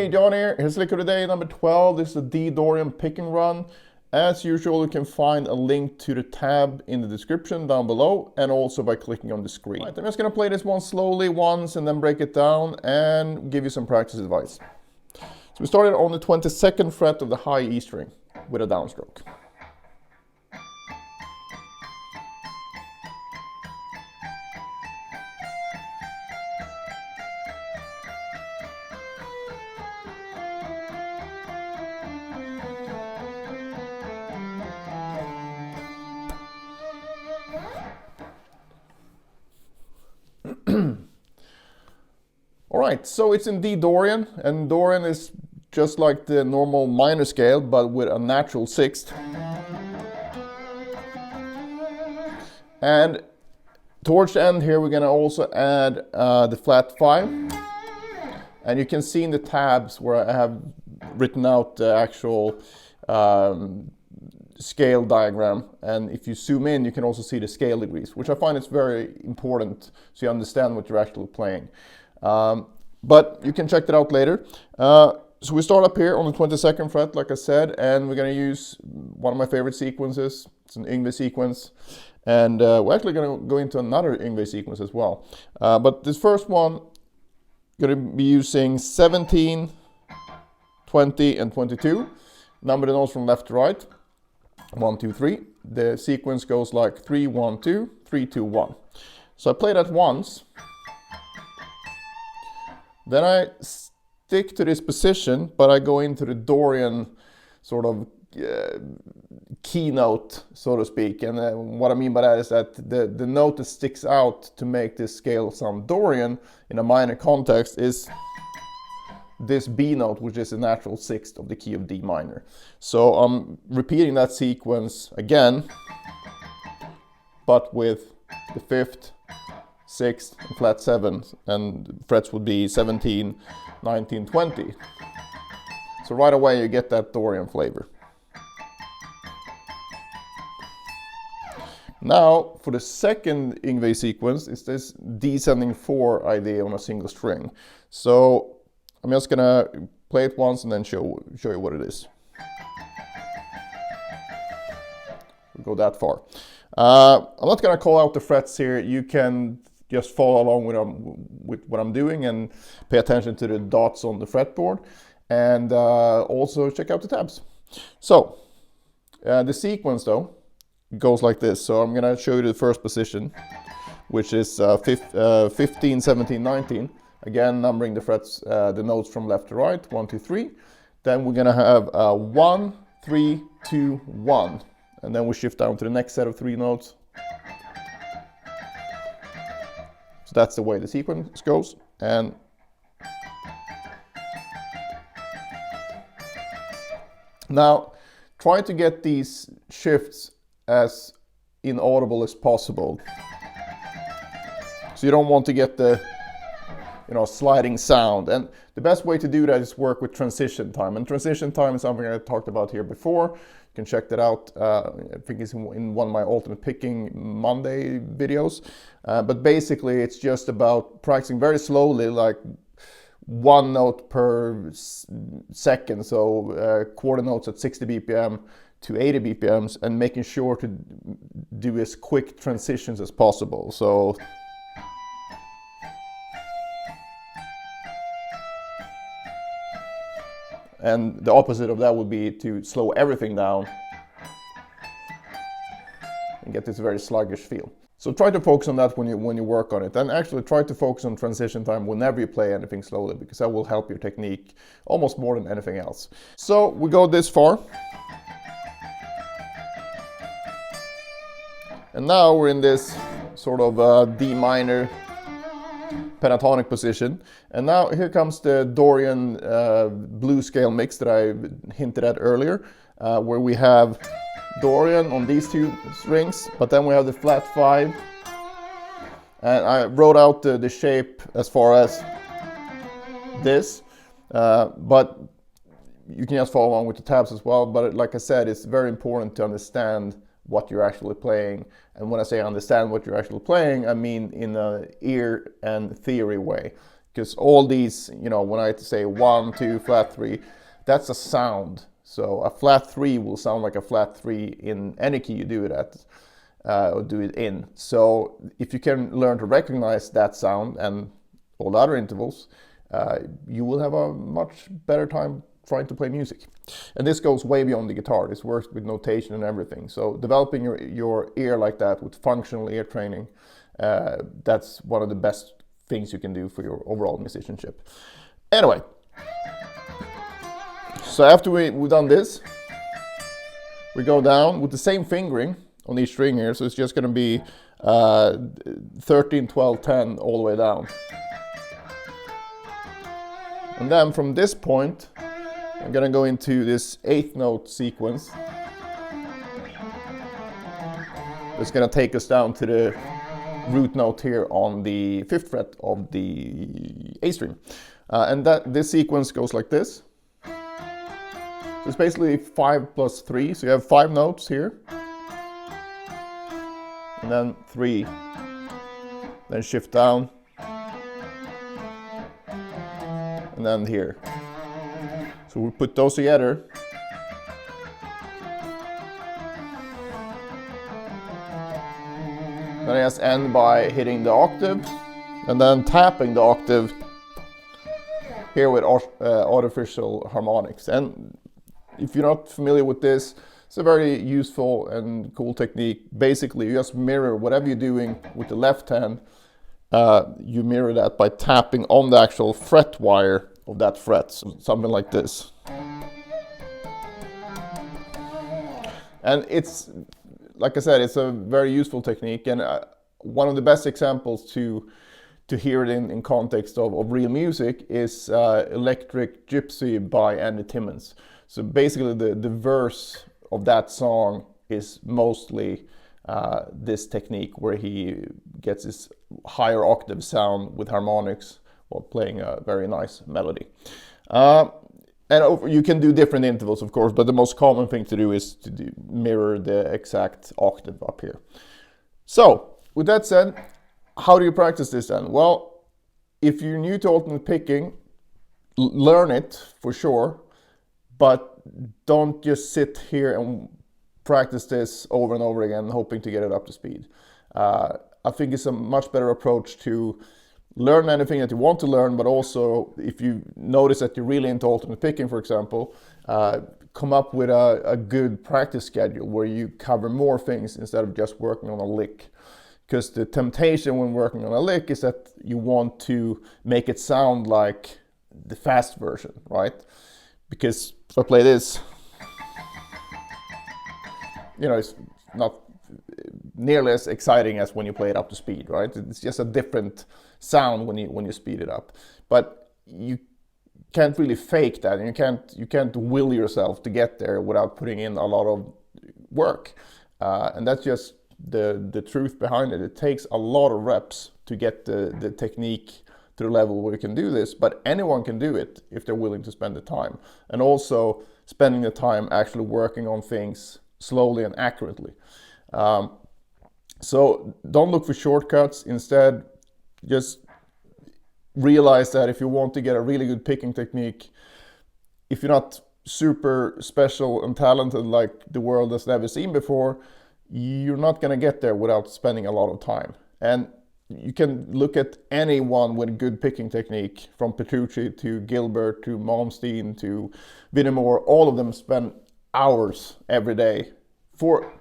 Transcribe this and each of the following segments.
Hey, John here. Here's Lick of the Day number 12. This is the D Dorian pick and run. As usual, you can find a link to the tab in the description down below and also by clicking on the screen. Right, I'm just going to play this one slowly once and then break it down and give you some practice advice. So we started on the 22nd fret of the high E string with a downstroke. Alright, so it's in D Dorian, and Dorian is just like the normal minor scale, but with a natural sixth. And towards the end here, we're going to also add the flat 5. And you can see in the tabs where I have written out the actual scale diagram, and if you zoom in you can also see the scale degrees, which I find is very important so you understand what you're actually playing. But you can check that out later. So we start up here on the 22nd fret, like I said, and we're going to use one of my favorite sequences. It's an Yngwie sequence, and we're actually going to go into another Yngwie sequence as well. But this first one, going to be using 17, 20 and 22. Number the notes from left to right. 1, 2, 3. The sequence goes like 3, 1, 2, 3, 2, 1. So I play that once. Then I stick to this position, but I go into the Dorian sort of keynote, so to speak. And what I mean by that is that the note that sticks out to make this scale sound Dorian in a minor context is this B note, which is a natural sixth of the key of D minor. So I'm repeating that sequence again, but with the 5th, 6th, and flat 7, and frets would be 17, 19, 20. So right away you get that Dorian flavor. Now for the second Yngwie sequence, it's this descending 4 idea on a single string. So I'm just gonna play it once and then show you what it is. We'll go that far. I'm not gonna call out the frets here. You can just follow along with what I'm doing and pay attention to the dots on the fretboard, and also check out the tabs. So the sequence though goes like this. So I'm gonna show you the first position, which is 15, 17, 19. Again, numbering the frets, the notes from left to right, 1, 2, 3. Then we're gonna have 1, 3, 2, 1. And then we shift down to the next set of 3 notes. So that's the way the sequence goes. And now, try to get these shifts as inaudible as possible. So you don't want to get the sliding sound. And the best way to do that is work with transition time. And transition time is something I talked about here before. You can check that out. I think it's in one of my Ultimate Picking Monday videos. But basically, it's just about practicing very slowly, like 1 note per second. So quarter notes at 60 BPM to 80 BPMs, and making sure to do as quick transitions as possible. So and the opposite of that would be to slow everything down and get this very sluggish feel. So try to focus on that when you work on it, and actually try to focus on transition time whenever you play anything slowly, because that will help your technique almost more than anything else. So we go this far. And now we're in this sort of D minor pentatonic position, and now here comes the Dorian blues scale mix that I hinted at earlier, where we have Dorian on these 2 strings, but then we have the flat 5, and I wrote out the shape as far as this, but you can just follow along with the tabs as well. But like I said, it's very important to understand what you're actually playing. And when I say understand what you're actually playing, I mean in an ear and theory way. because all these, you know, when I say 1, 2, flat 3, that's a sound. So a flat 3 will sound like a flat 3 in any key you do it at, or do it in. So if you can learn to recognize that sound and all the other intervals, you will have a much better time trying to play music. And this goes way beyond the guitar. This works with notation and everything. So developing your ear like that with functional ear training, that's one of the best things you can do for your overall musicianship. Anyway, so after we've done this, we go down with the same fingering on each string here. So it's just going to be 13, 12, 10 all the way down. And then from this point, I'm going to go into this 8th note sequence. It's going to take us down to the root note here on the 5th fret of the A string. And this sequence goes like this. So it's basically 5 plus 3, so you have 5 notes here. And then 3. Then shift down. And then here. So we put those together. Then I just end by hitting the octave and then tapping the octave here with artificial harmonics. And if you're not familiar with this, it's a very useful and cool technique. Basically, you just mirror whatever you're doing with the left hand. You mirror that by tapping on the actual fret wire of that fret, so something like this. And it's, like I said, it's a very useful technique, and one of the best examples to hear it in context of real music is Electric Gypsy by Andy Timmons. So basically the verse of that song is mostly this technique where he gets this higher octave sound with harmonics while playing a very nice melody. And you can do different intervals, of course, but the most common thing to do is to mirror the exact octave up here. So, with that said, how do you practice this then? Well, if you're new to alternate picking, learn it for sure, but don't just sit here and practice this over and over again, hoping to get it up to speed. I think it's a much better approach to learn anything that you want to learn, but also if you notice that you're really into alternate picking, for example, come up with a good practice schedule where you cover more things instead of just working on a lick. Because the temptation when working on a lick is that you want to make it sound like the fast version, right? Because if I play this, you know, it's not nearly as exciting as when you play it up to speed, right? It's just a different sound when you speed it up. But you can't really fake that, and you can't will yourself to get there without putting in a lot of work. And that's just the truth behind it. It takes a lot of reps to get the technique to the level where you can do this, but anyone can do it if they're willing to spend the time. And also spending the time actually working on things slowly and accurately. So don't look for shortcuts. Instead, just realize that if you want to get a really good picking technique, if you're not super special and talented like the world has never seen before, you're not going to get there without spending a lot of time. And you can look at anyone with a good picking technique, from Petrucci to Gilbert to Malmsteen to Videmore. All of them spend hours every day for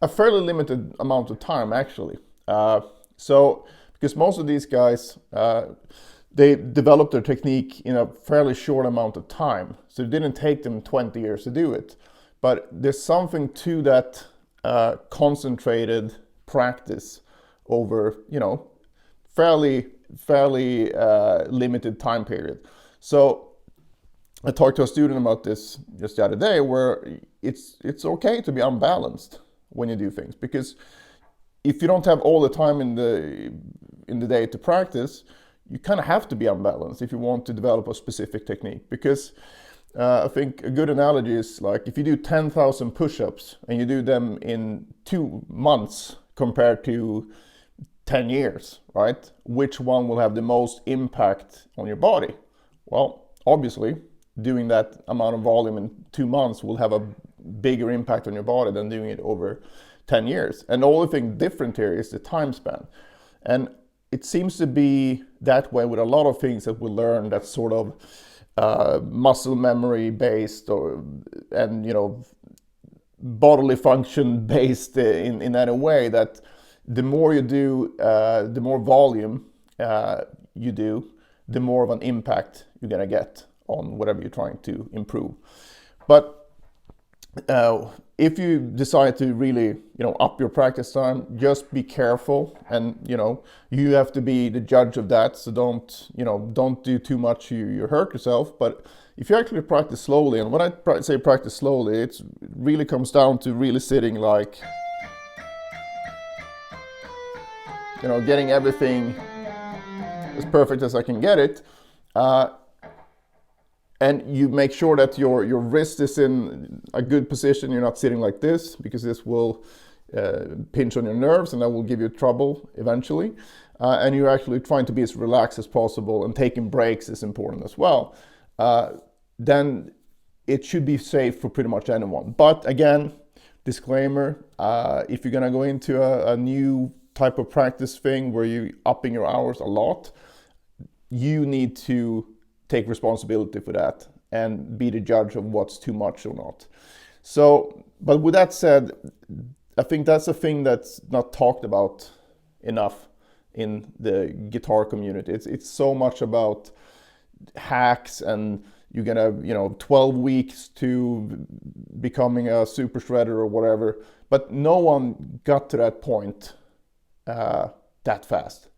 a fairly limited amount of time, actually. So because most of these guys, they developed their technique in a fairly short amount of time. So it didn't take them 20 years to do it. But there's something to that concentrated practice over, you know, fairly limited time period. So I talked to a student about this just the other day, where it's okay to be unbalanced when you do things, because if you don't have all the time in the day to practice, you kind of have to be unbalanced if you want to develop a specific technique. Because I think a good analogy is like if you do 10,000 push-ups and you do them in 2 months compared to 10 years, right? Which one will have the most impact on your body? Well, obviously, doing that amount of volume in 2 months will have a bigger impact on your body than doing it over 10 years. And the only thing different here is the time span. And it seems to be that way with a lot of things that we learn that's sort of muscle memory based, and bodily function based in that way, that the more you do, the more volume you do, the more of an impact you're gonna get on whatever you're trying to improve. But if you decide to really, up your practice time, just be careful, and you have to be the judge of that. So don't do too much, you hurt yourself. But if you actually practice slowly, and when I say practice slowly, it really comes down to really sitting like, getting everything as perfect as I can get it. And you make sure that your wrist is in a good position. You're not sitting like this, because this will pinch on your nerves, and that will give you trouble eventually. And you're actually trying to be as relaxed as possible, and taking breaks is important as well. Then it should be safe for pretty much anyone. But again, disclaimer, if you're gonna go into a new type of practice thing where you're upping your hours a lot, you need to take responsibility for that and be the judge of what's too much or not. So, but with that said, I think that's a thing that's not talked about enough in the guitar community. It's so much about hacks, and you're gonna 12 weeks to becoming a super shredder or whatever, but no one got to that point that fast.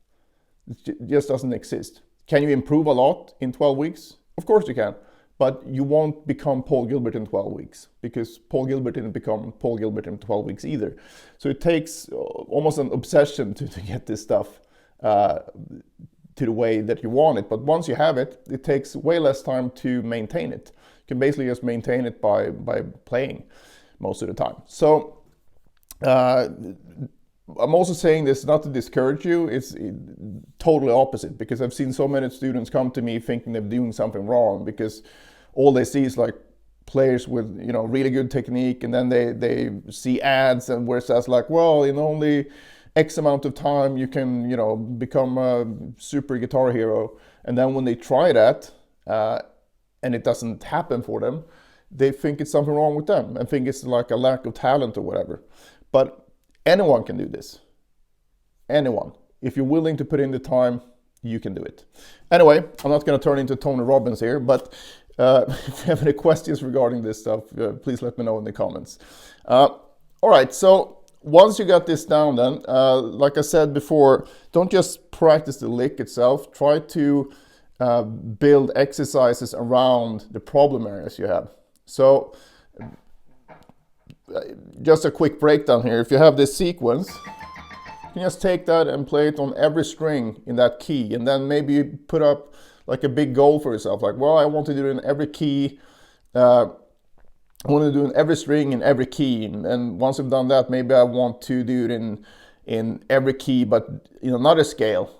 It just doesn't exist. Can you improve a lot in 12 weeks? Of course you can, but you won't become Paul Gilbert in 12 weeks, because Paul Gilbert didn't become Paul Gilbert in 12 weeks either. So it takes almost an obsession to get this stuff to the way that you want it. But once you have it, it takes way less time to maintain it. You can basically just maintain it by playing most of the time. So I'm also saying this not to discourage you. It's totally opposite, because I've seen so many students come to me thinking they're doing something wrong, because all they see is like players with really good technique, and then they see ads and where it says like, well, in only X amount of time you can become a super guitar hero. And then when they try that and it doesn't happen for them, they think it's something wrong with them and think it's like a lack of talent or whatever. But anyone can do this. Anyone. If you're willing to put in the time, you can do it. Anyway, I'm not going to turn into Tony Robbins here, but if you have any questions regarding this stuff, please let me know in the comments. All right, so once you got this down then, like I said before, don't just practice the lick itself. Try to build exercises around the problem areas you have. So just a quick breakdown here. If you have this sequence, you can just take that and play it on every string in that key, and then maybe put up like a big goal for yourself, like, well, I want to do it in every key, I want to do it in every string in every key, and once I've done that, maybe I want to do it in every key, but not a scale,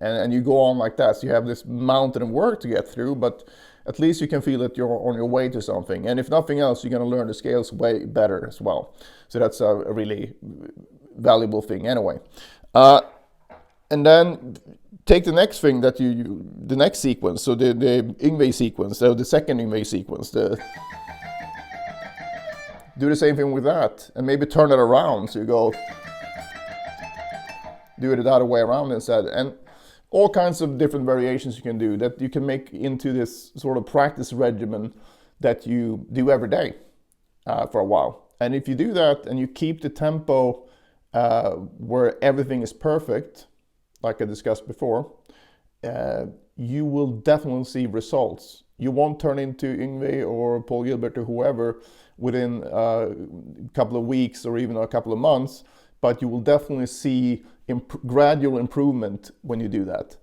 and you go on like that. So you have this mountain of work to get through, but at least you can feel that you're on your way to something. And if nothing else, you're going to learn the scales way better as well. So that's a really valuable thing anyway. And then take the next thing that the next sequence, so the Yngwie sequence, so the second Yngwie sequence. Do the same thing with that, and maybe turn it around. So you go, do it the other way around instead. And all kinds of different variations you can do that you can make into this sort of practice regimen that you do every day for a while. And if you do that and you keep the tempo where everything is perfect, like I discussed before, you will definitely see results. You won't turn into Yngwie or Paul Gilbert or whoever within a couple of weeks or even a couple of months, but you will definitely see gradual improvement when you do that.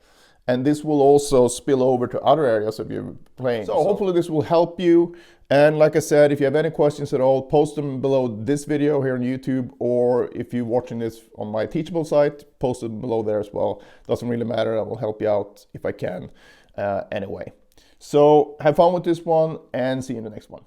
and this will also spill over to other areas of your playing. So hopefully this will help you. And like I said, if you have any questions at all, post them below this video here on YouTube, or if you're watching this on my Teachable site, post them below there as well. Doesn't really matter, I will help you out if I can anyway. So have fun with this one and see you in the next one.